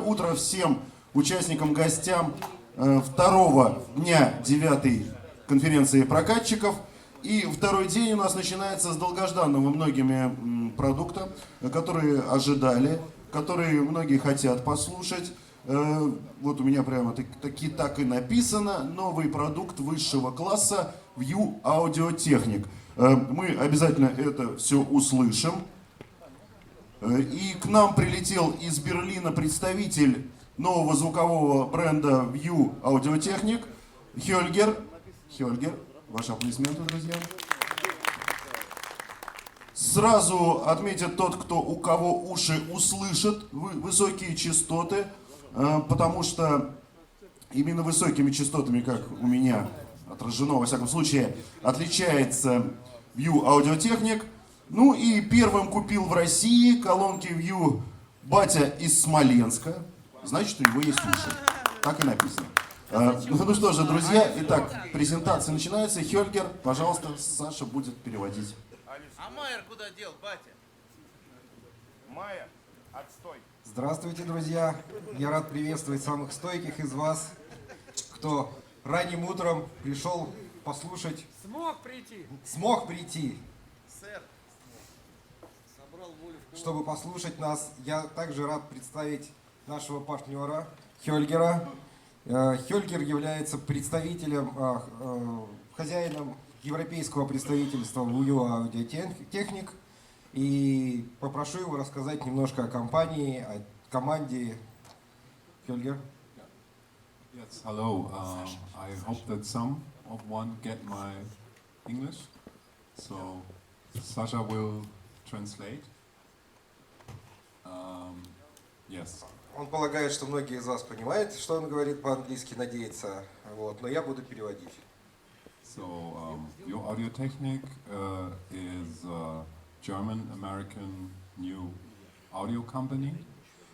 утро всем участникам, гостям второго дня 9-й конференции прокатчиков. И второй день у нас начинается с долгожданного многими продукта, которые ожидали, которые многие хотят послушать. Вот у меня прямо так и написано: новый продукт высшего класса VUE Audiotechnik. Мы обязательно это все услышим. И к нам прилетел из Берлина представитель нового звукового бренда VUE Audiotechnik Хёльгер. Хёльгер, ваши аплодисменты, друзья. Сразу отметит тот, у кого уши услышат высокие частоты, потому что именно высокими частотами, как у меня отражено, во всяком случае, отличается VUE Audiotechnik. Ну и первым купил в России колонки VUE батя из Смоленска. Значит, у него есть уши. Так и написано. Ну что же, друзья, итак, презентация начинается. Хёльгер, пожалуйста, Саша будет переводить. А Майер куда дел, батя? Майер, отстой. Здравствуйте, друзья. Я рад приветствовать самых стойких из вас, кто ранним утром пришел послушать. Смог прийти. Смог прийти. Сэр. Собрал волю в кулак. Чтобы послушать нас, я также рад представить нашего партнера Хёльгера. Хёльгер является представителем, хозяином европейского представительства VUE Audiotechnik. И попрошу его рассказать немножко о компании, о команде. Хёльгер. Yes, hello. I hope that some of one get my English. So Sasha will translate. Yes. Он полагает, что многие из вас понимают, что он говорит по-английски, надеется. Вот, но я буду переводить. So VUE Audiotechnik is a German-American new audio company.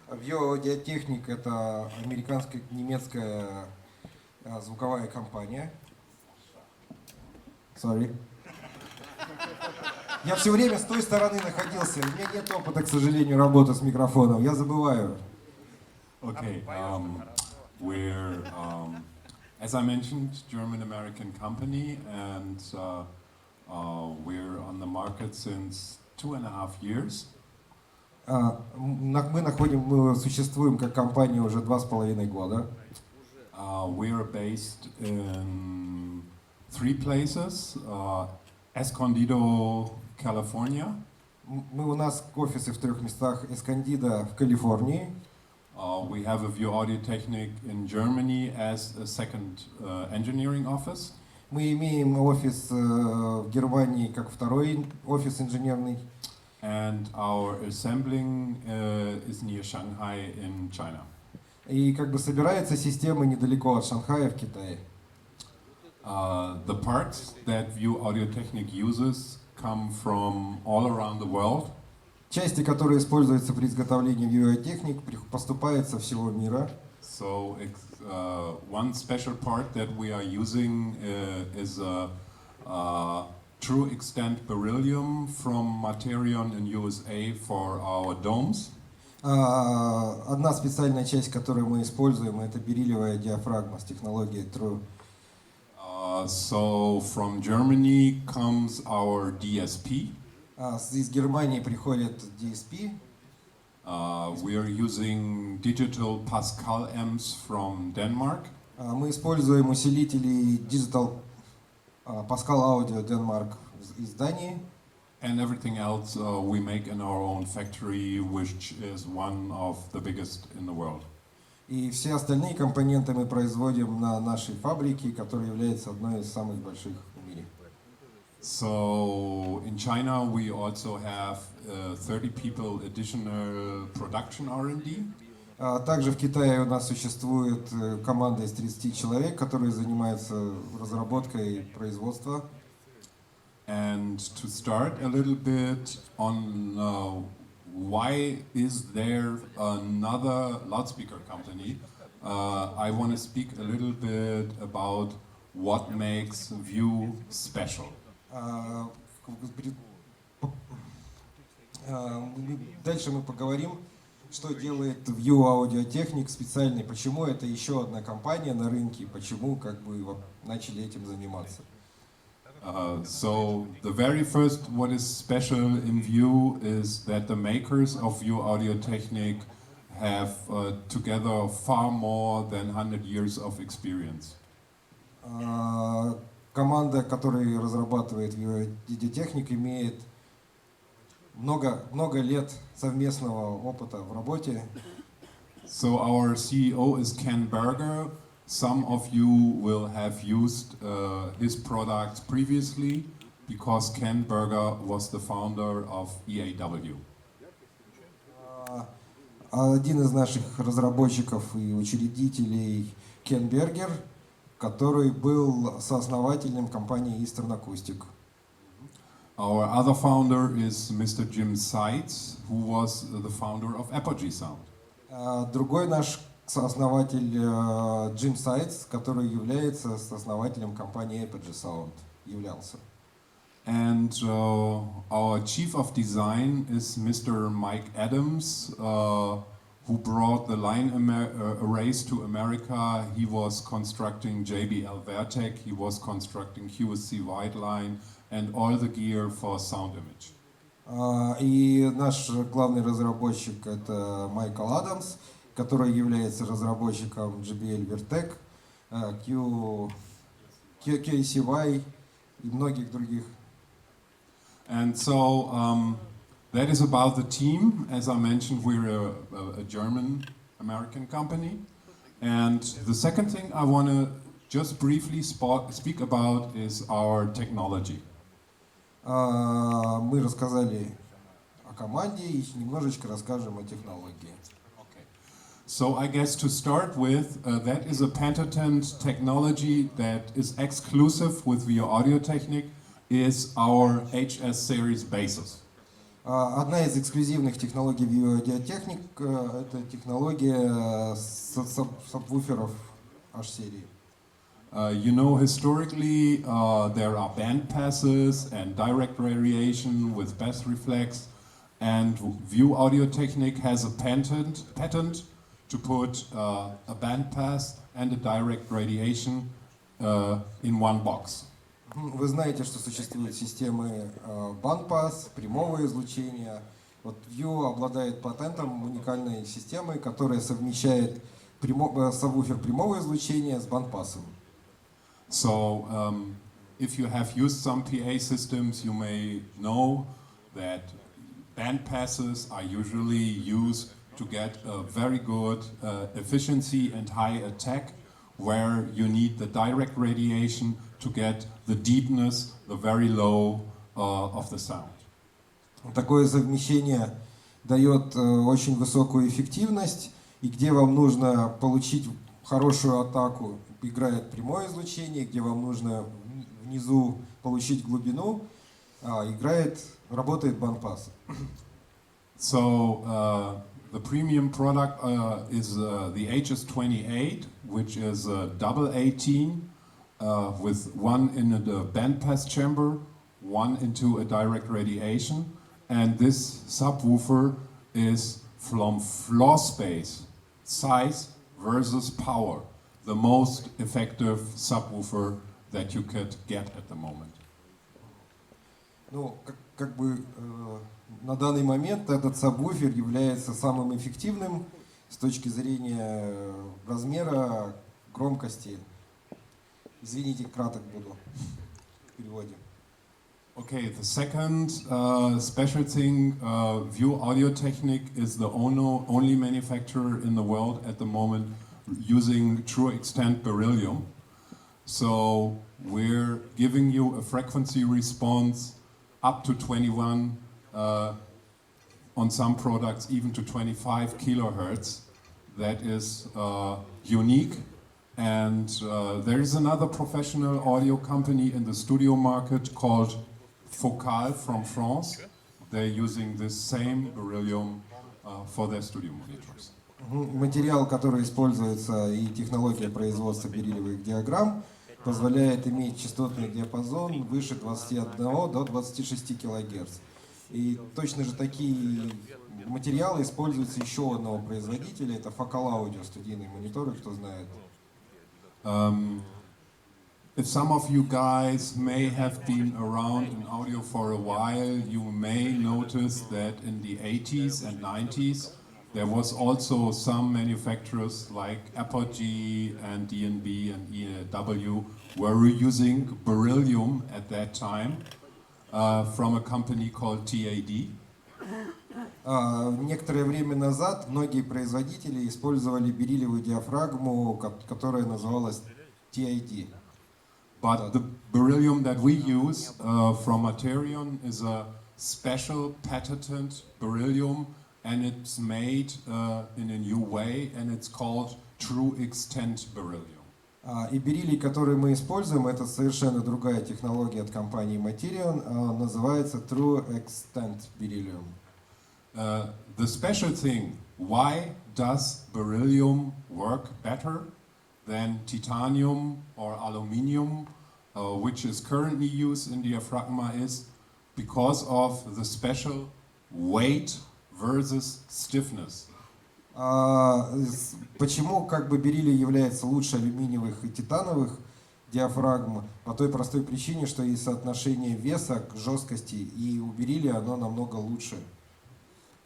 VUE Audiotechnik — это американско-немецкая звуковая компания. Sorry. Я все время с той стороны находился. У меня нет опыта, к сожалению, работы с микрофоном. Я забываю. Okay, we're, as I mentioned, German-American company, and we're on the market since 2.5 years. Мы существуем как компания уже 2,5 года. We are based in 3 places: Escondido, California. У нас офисы в 3 местах: Эскондидо в Калифорнии. We have a VUE Audiotechnik in Germany as a second engineering office. Мы имеем офис в Германии как второй офис инженерный. And our assembling is near Shanghai in China. И как бы собирается система недалеко от Шанхая в Китае. The parts that VUE Audiotechnik uses come from all around the world. Части, которые используются при изготовлении VUE Audiotechnik, поступают со всего мира. So one special part that we are using is a true extent beryllium from Materion in USA for our domes. Одна специальная часть, которую мы используем, это бериллиевая диафрагма с технологией True. So from Germany comes our DSP. Из Германии приходит DSP. We are using digital Pascal amps from Denmark. Мы используем усилители Digital Pascal Audio Denmark из Дании. And everything else we make in our own factory, which is one of the biggest in the world. И все остальные компоненты мы производим на нашей фабрике, которая является одной из самых больших в мире. So in China we also have 30 people additional production R&D. Также в Китае у нас существует команда из 30 человек, которые занимаются разработкой и производством. And to start a little bit on why is there another loudspeaker company, I want to speak a little bit about what makes VUE special. Дальше мы поговорим, что делает VUE Audiotechnik специальный, почему это еще одна компания на рынке, почему как бы начали этим заниматься. So the very first, what is special in VUE is that the makers of VUE Audiotechnik have together far more than 100 years of experience. Команда, которая разрабатывает VUE Audiotechnik, имеет много лет совместного опыта в работе. So our CEO is Ken Berger. Some of you will have used his products previously because Ken Berger was the founder of EAW. Один из наших разработчиков и учредителей Кен Бергер, который был сооснователем компании Eastern Acoustic. Our other founder is Mr. Jim Seitz, who was the founder of Apogee Sound. Другой наш сооснователь Джим Сайтс, который является сооснователем компании Apogee Sound, являлся. And our chief of design is Mr. Mike Adams, who brought the line arrays to America. He was constructing JBL Vertec, he was constructing QSC Whiteline, and all the gear for sound image. И наш главный разработчик это Майкл Адамс, который является разработчиком JBL Vertec, QSCY и многих других. And so that is about the team. As I mentioned, we're a German-American company. And the second thing I want to just briefly speak about is our technology. Мы рассказали о команде и немножечко расскажем о технологии. Okay. So I guess to start with, that is a patented technology that is exclusive with VUE Audiotechnik, is our HS series bases. Одна из эксклюзивных технологий VUE Audiotechnik это технология сабвуферов H-серии. You know, historically, there are band passes and direct radiation with bass reflex, and VUE Audiotechnik has a patent to put a band pass and a direct radiation in one box. Вы знаете, что существуют системы бандпасс, прямого излучения. Вот VUE обладает патентом уникальной системой, которая совмещает сабвуфер прямого излучения с бандпассом. So, if you have used some PA systems, you may know that band passes are usually used to get a very good efficiency and high attack, where you need the direct radiation to get the deepness, the very low of the sound. Такое совмещение дает очень высокую эффективность, и где вам нужно получить хорошую атаку, играет прямое излучение, где вам нужно внизу получить глубину, работает бандпасс. So the premium product is the HS28, which is a double 18 with one in the bandpass chamber, one into a direct radiation, and this subwoofer is from floor space, size versus power, the most effective subwoofer that you could get at the moment. Ну, как бы на данный момент этот сабвуфер является самым эффективным с точки зрения размера, громкости. Извините, краток буду в переводе. Okay, the second special thing, VUE Audiotechnik is the only manufacturer in the world at the moment using true extent beryllium. So we're giving you a frequency response up to 21, on some products even to 25 kilohertz. That is unique. And there is another professional audio company in the studio market called Focal from France. They're using this same beryllium for their studio monitors. Материал, который используется, и технология производства бериллиевых диаграмм позволяет иметь частотный диапазон выше 21 до 26 кГц. И точно же такие материалы используются еще у одного производителя. Это Focal Audio, студийные мониторы, кто знает. If some of you guys may have been around in audio for a while, you may notice that in the 80s and 90s there was also some manufacturers like Apogee and D&B and EW were using beryllium at that time from a company called TAD. Некоторое время назад многие производители использовали бериллиевую диафрагму, которая называлась TID. But the beryllium that we use from Materion is a special patented beryllium, and it's made in a new way, and it's called True Extent beryllium. И бериллий, который мы используем, это совершенно другая технология от компании Materion, называется True Extent beryllium. The special thing, why does beryllium work better than titanium or aluminium, which is currently used in diaphragma, is because of the special weight versus stiffness. Почему бериллий является лучше алюминиевых и титановых диафрагм? По той простой причине, что есть соотношение веса к жесткости, и у бериллия оно намного лучше.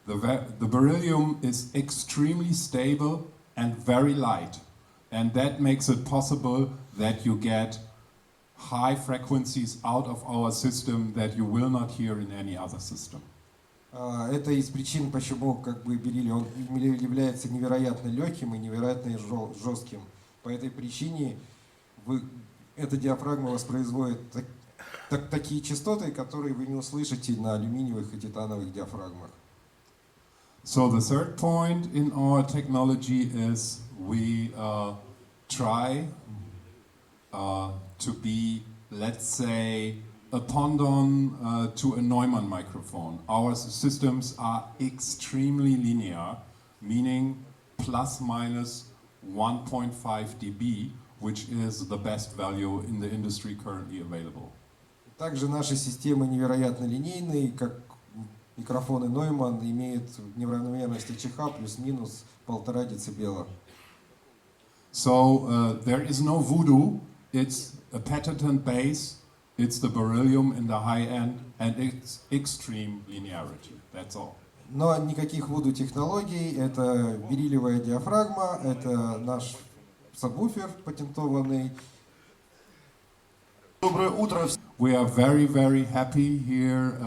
The beryllium is extremely stable and very light, and that makes it possible that you get high frequencies out of our system that you will not hear in any other system. Это из причин, почему бериллий он является невероятно легким и невероятно жестким. По этой причине эта диафрагма воспроизводит такие частоты, которые вы не услышите на алюминиевых и титановых диафрагмах. So the third point in our technology is we try to be, let's say, a pendant to a Neumann microphone. Our systems are extremely linear, meaning plus minus 1.5 dB, which is the best value in the industry currently available. Также наши системы невероятно линейные, как микрофоны Neumann имеют неравномерность ЧХ плюс-минус 1,5 децибела. So there is no voodoo. It's a patented bass. It's the beryllium in the high end, and it's extreme linearity. That's all. Но никаких вуду технологий. Это бериллиевая диафрагма, это наш сабвуфер патентованный. Доброе утро. We are very, very happy here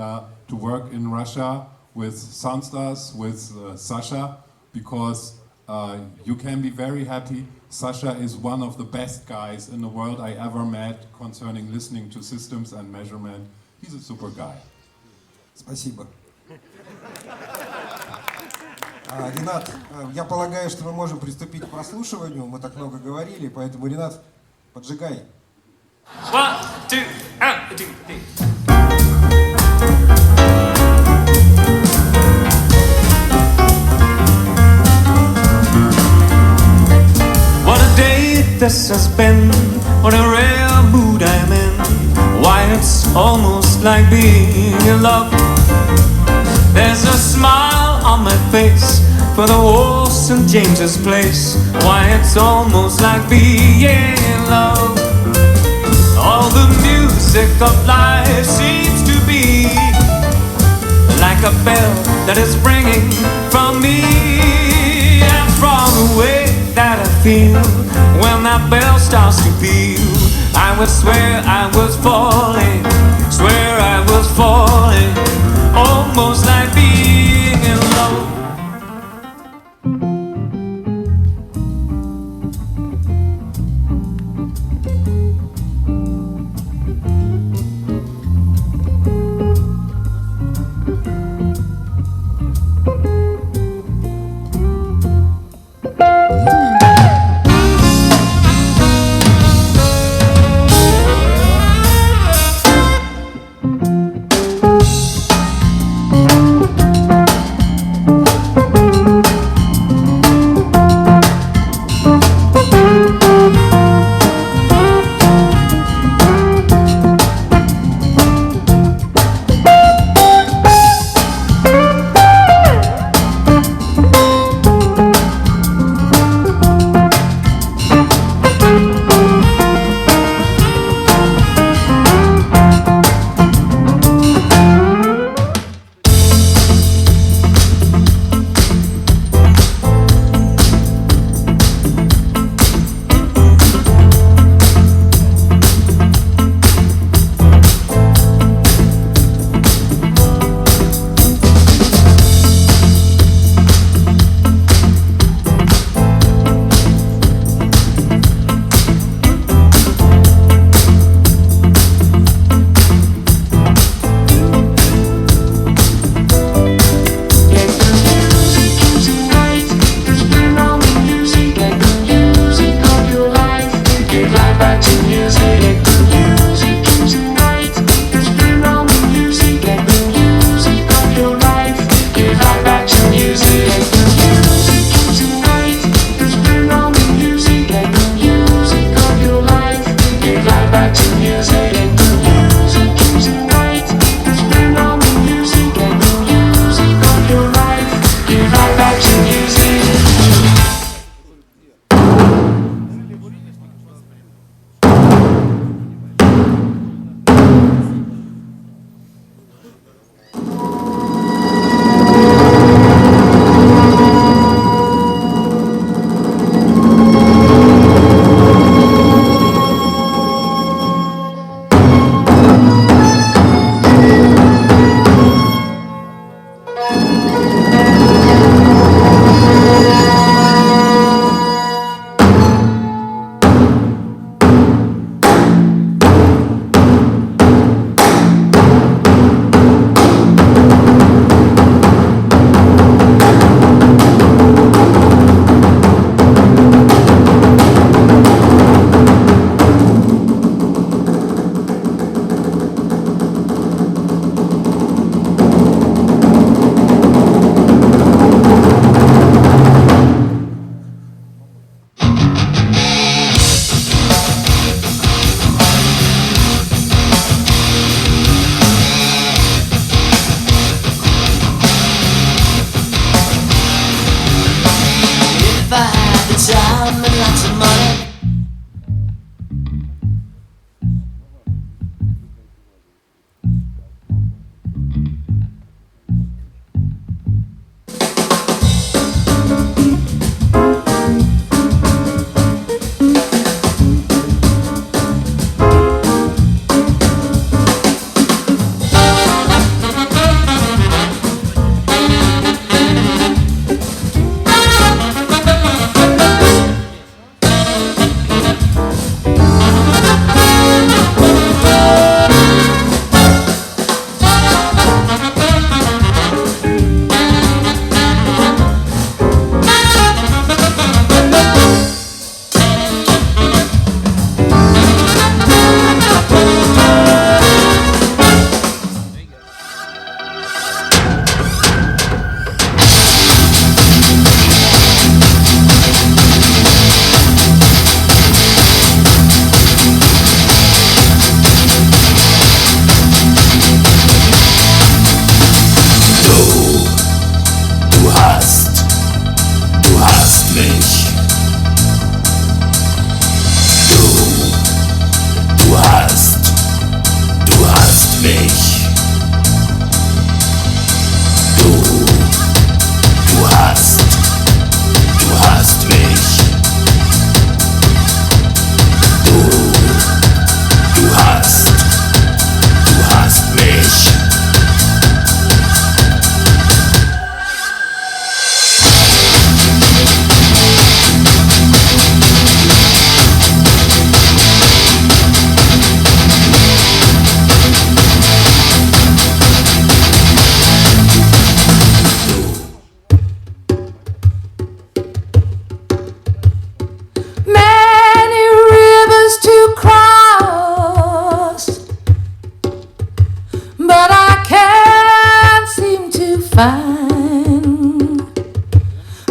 to work in Russia with Soundstars, with Sasha, because you can be very happy. Sasha is one of the best guys in the world I ever met concerning listening to systems and measurement. He's a super guy. Спасибо. Ренат, я полагаю, что мы можем приступить к прослушиванию. Мы так много говорили, поэтому, Ренат, поджигай. 1, 2, 3. What a day this has been, what a rare mood I'm in. Why, it's almost like being in love. There's a smile on my face for the whole St. James's Place. Why, it's almost like being in love. All the music of life seems to be like a bell that is ringing from me, and from the way that I feel when that bell starts to peal, I would swear I was falling, swear I was falling, almost like being in love. time and lots of money.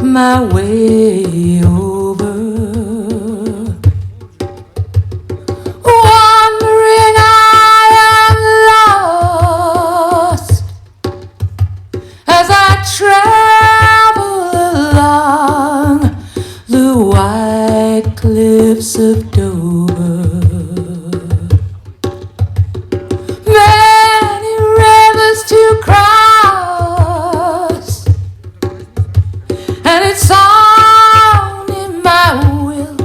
My way over, wondering I am lost as I travel along the white cliffs of Dover. Many rivers to cross, and it's only my will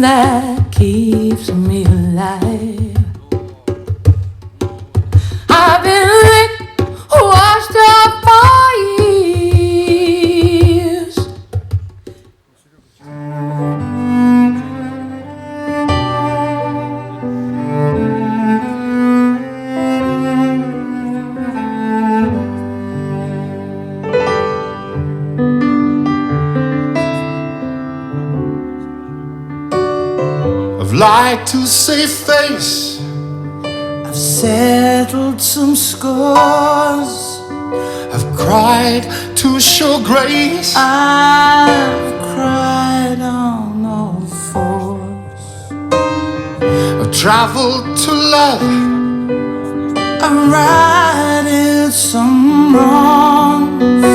that keeps me alive. I've been licked, washed up for years. I've lied to save face, I've settled some scores, I've cried to show grace, I've cried on all fours, I've traveled to love, I've righted some wrongs,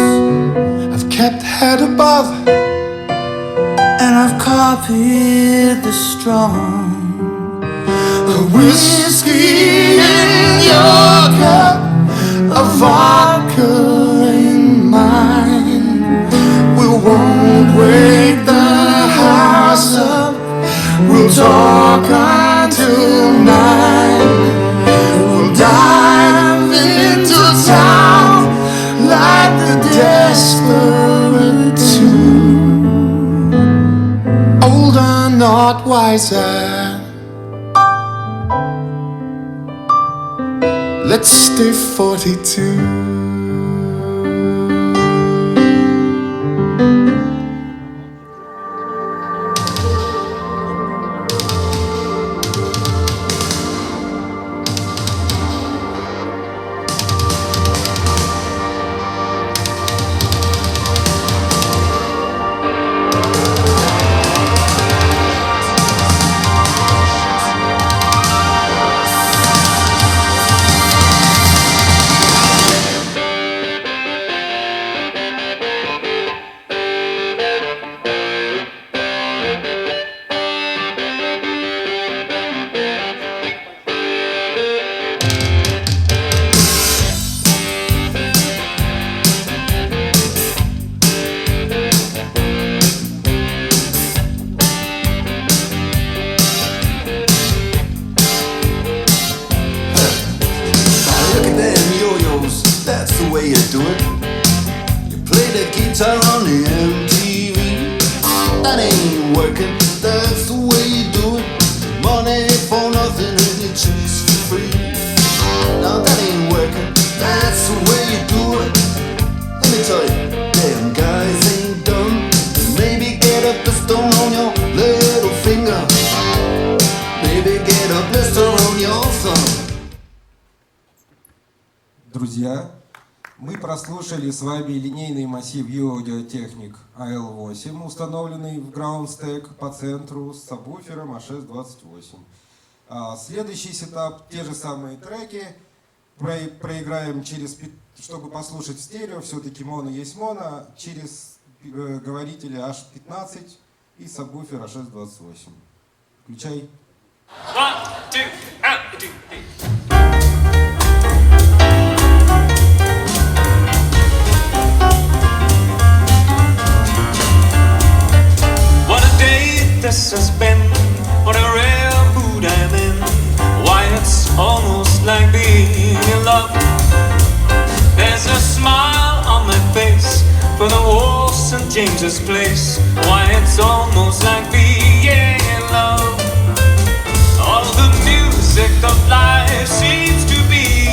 I've kept head above, and I've copied the strong. a whiskey in your cup, a vodka in mine. We won't wake the house up, we'll talk until 9. We'll dive into town like the desperate two, older, not wiser. Let's stay 42. that ain't working. That's the way you do it. Money for nothing and your chicks for free. Now that ain't working. That's the way you do it. Let me tell you, damn guys ain't dumb. Maybe get a pistol on your little finger. Maybe get a blister on your thumb. Друзья, мы прослушали с вами линейный массив VUE Audiotechnik AL8, установленный в Ground Stack по центру с сабвуфером A628. Следующий сетап, те же самые треки, проиграем чтобы послушать в стерео, все-таки моно есть моно, через говорители H15 и сабвуфер A628. Включай. 1, 2, 3. What a day this has been, what a rare mood I'm in. Why, it's almost like being in love. There's a smile on my face for the whole St. James's Place. Why, it's almost like being in love. All the music of life seems to be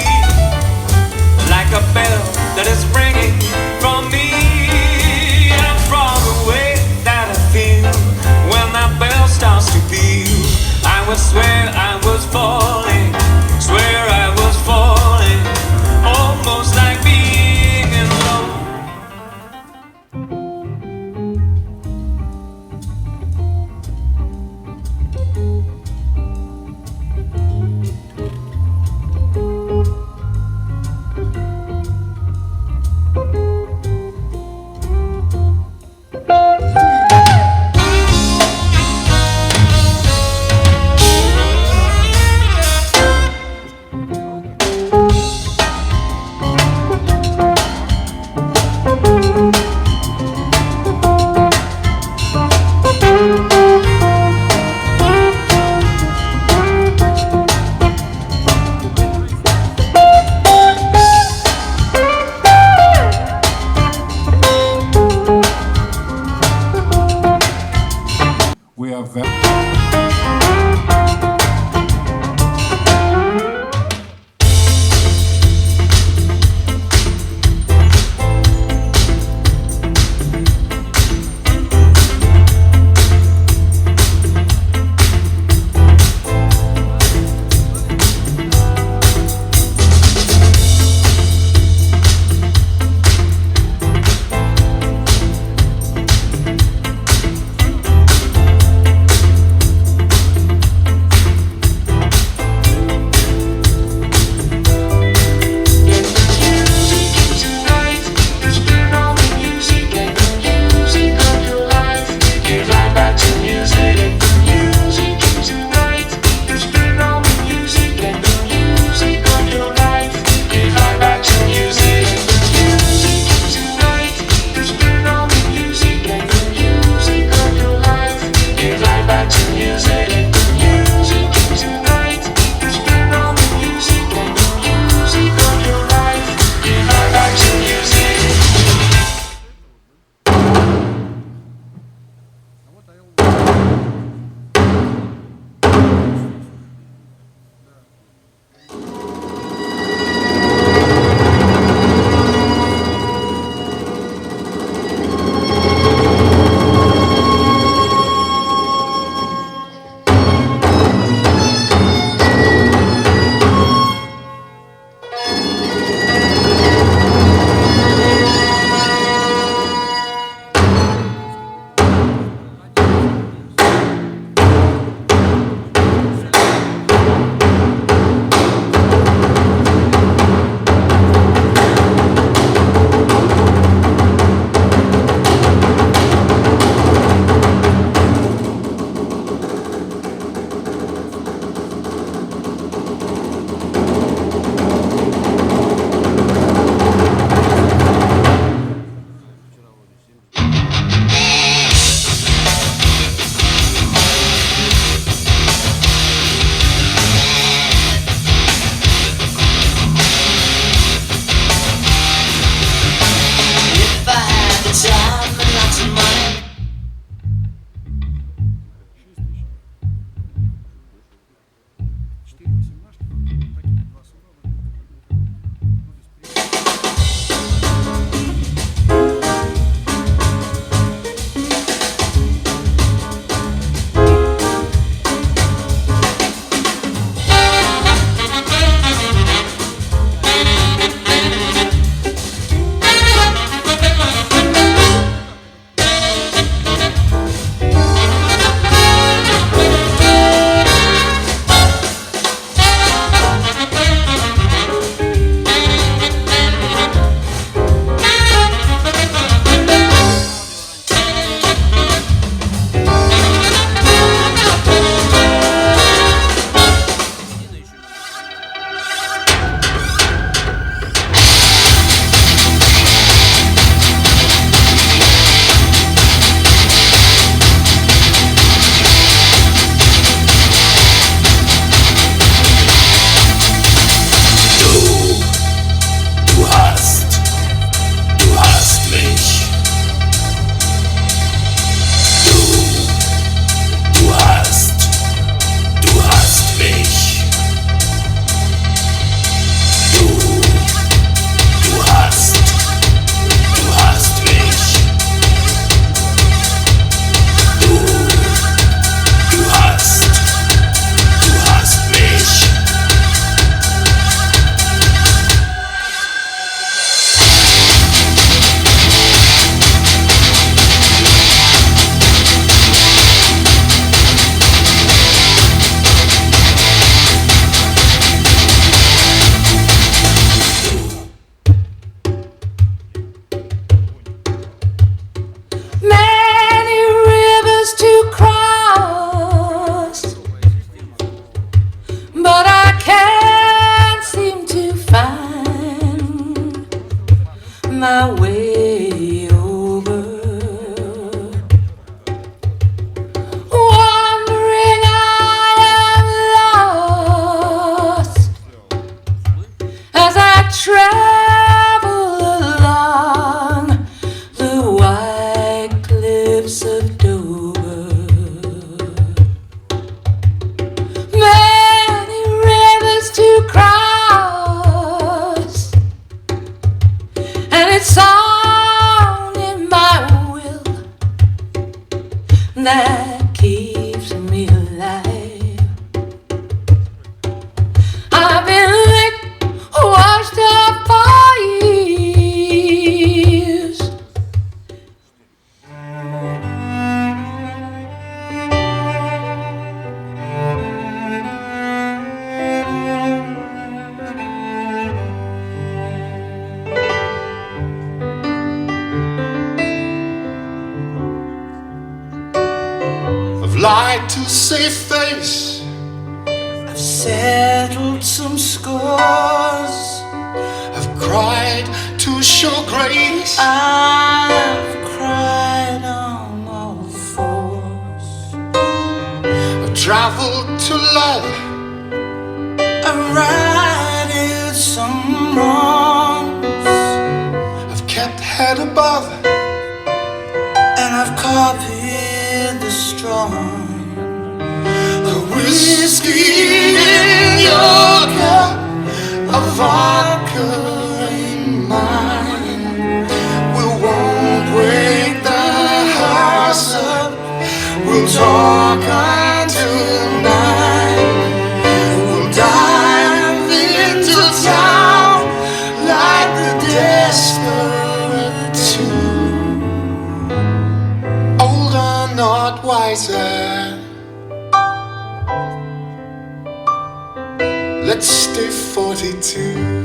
like a bell that is ringing from me. And from the way that I feel when that bell starts to peal, I would swear I was falling, swear I was falling, almost like being in love. We are very of Dover. Many rivers to cross, and it's all in my will that keeps me alive. I've been licked, washed up for years. I've lied to save face. I've settled some scores. I've cried to show grace. I've cried on all fours. I've traveled to love. I've righted some wrongs, I've kept head above. and I've copied the strong. The whiskey in your cup, a vodka in mine. We won't break the house up. We'll talk until 9. We'll dive into town like the desperate two. Older, not wiser. Let's stay 42.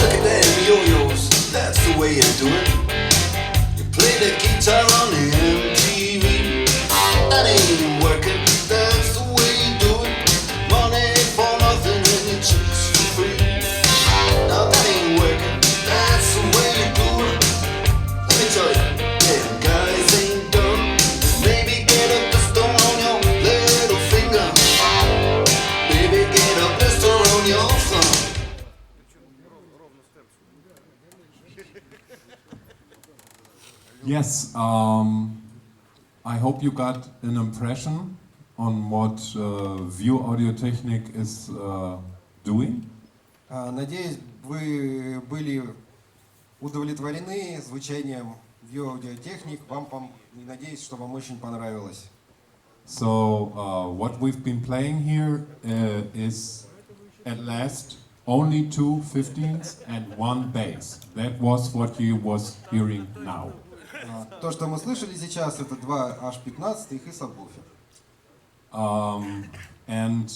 Look at them yo-yos, that's the way you do it. You play the guitar on the MTV. That ain't working, that's the way you do it. Money for nothing and your chicks for free. Now that ain't working, that's the way you do it. Let me tell you, them guys ain't dumb. Maybe get a blister on your little finger. Maybe get a blister on your thumb. Yes, I hope you got an impression on what VUE Audiotechnik is doing. Надеюсь, вы были удовлетворены звучанием VUE Audiotechnik. И надеюсь, что вам очень понравилось. So what we've been playing here is at last only 2 15s and 1 bass. That was what you was hearing now. То, что мы слышали сейчас, это 2 H15 и сабвуфер. And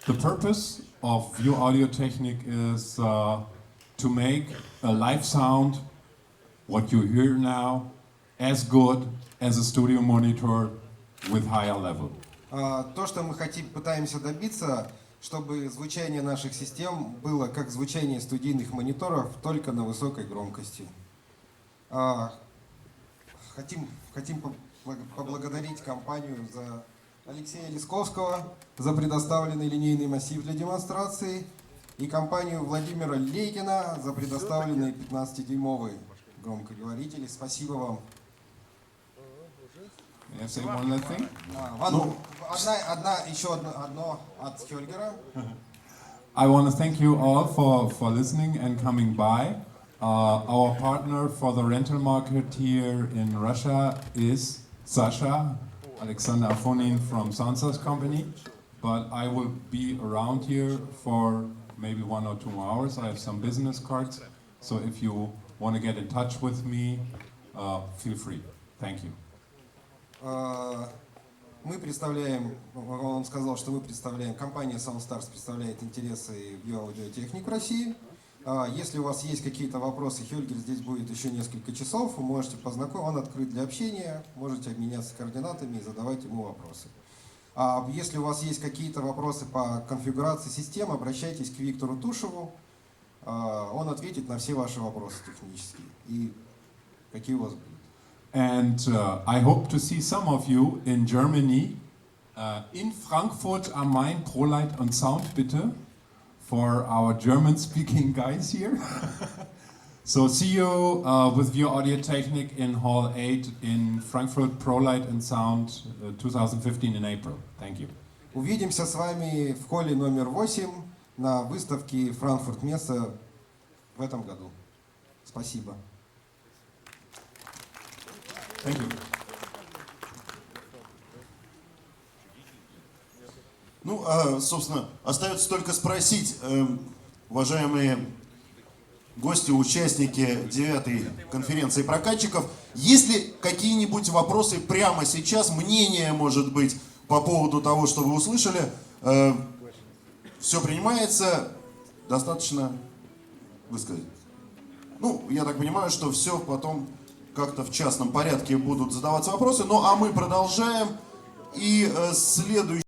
the purpose of VUE Audiotechnik is to make a live sound, what you hear now, as good as a studio monitor with higher level. То, что мы пытаемся добиться, чтобы звучание наших систем было как звучание студийных мониторов, только на высокой громкости. Хотим поблагодарить компанию за Алексея Лисковского за предоставленный линейный массив для демонстрации и компанию Владимира Лейкина за предоставленные 15-дюймовые громкоговорители. Спасибо вам. May I say one last thing? Еще одно от Хельгера. I want to thank you all for listening and coming by. Our partner for the rental market here in Russia is Sasha. Alexander Afonin from Sansa's company, but I will be around here for maybe 1 or 2 more hours. I have some business cards, so if you want to get in touch with me, feel free. Thank you. Мы представляем, он сказал, что мы представляем, компания SoundStars представляет интересы VUE Audiotechnik в России. Если у вас есть какие-то вопросы, Хельгер здесь будет еще несколько часов, вы можете познакомиться, он открыт для общения, можете обменяться координатами и задавать ему вопросы. Если у вас есть какие-то вопросы по конфигурации системы, обращайтесь к Виктору Тушеву, он ответит на все ваши вопросы технические и какие у вас будут. And I hope to see some of you in Germany, in Frankfurt am Main, ProLight und Sound bitte, for our German-speaking guys here. So see you with VUE Audiotechnik in Hall 8 in Frankfurt, ProLight and Sound 2015 in April. Thank you. Увидимся с вами в холле номер 8 на выставке Франкфурт Месса в этом году. Спасибо. Thank you. Ну, собственно, остается только спросить, уважаемые гости, участники 9-й конференции прокатчиков, есть ли какие-нибудь вопросы прямо сейчас, мнение, может быть, по поводу того, что вы услышали? Все принимается, достаточно высказать. Ну, я так понимаю, что все потом как-то в частном порядке будут задаваться вопросы. Ну, а мы продолжаем. И следующий...